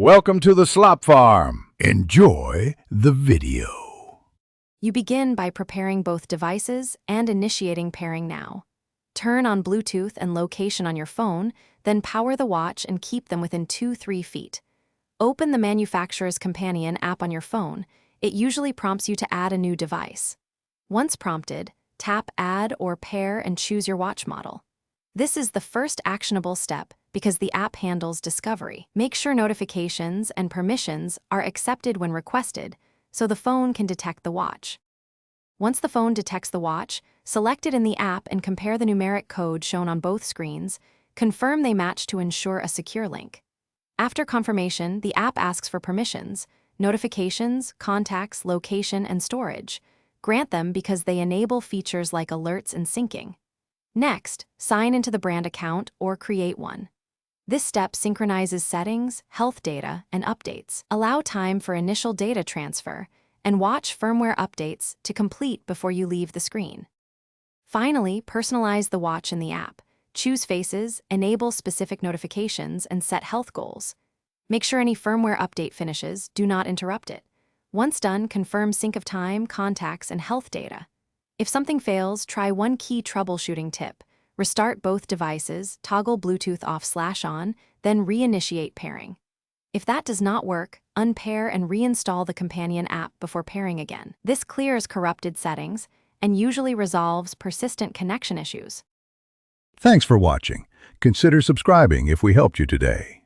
Welcome to the Slop Farm. Enjoy the video. You begin by preparing both devices and initiating pairing now. Turn on Bluetooth and location on your phone, then power the watch and keep them within 2-3 feet. Open the manufacturer's companion app on your phone. It usually prompts you to add a new device. Once prompted, tap Add or Pair and choose your watch model. This is the first actionable step because the app handles discovery. Make sure notifications and permissions are accepted when requested so the phone can detect the watch. Once the phone detects the watch, select it in the app and compare the numeric code shown on both screens. Confirm they match to ensure a secure link. After confirmation, the app asks for permissions, notifications, contacts, location, and storage. Grant them because they enable features like alerts and syncing. Next, sign into the brand account or create one. This step synchronizes settings, health data, and updates. Allow time for initial data transfer, and watch firmware updates to complete before you leave the screen. Finally, personalize the watch in the app. Choose faces, enable specific notifications, and set health goals. Make sure any firmware update finishes, do not interrupt it. Once done, confirm sync of time, contacts, and health data. If something fails, try one key troubleshooting tip. Restart both devices, toggle Bluetooth off/on, then reinitiate pairing. If that does not work, unpair and reinstall the companion app before pairing again. This clears corrupted settings and usually resolves persistent connection issues. Thanks for watching. Consider subscribing if we helped you today.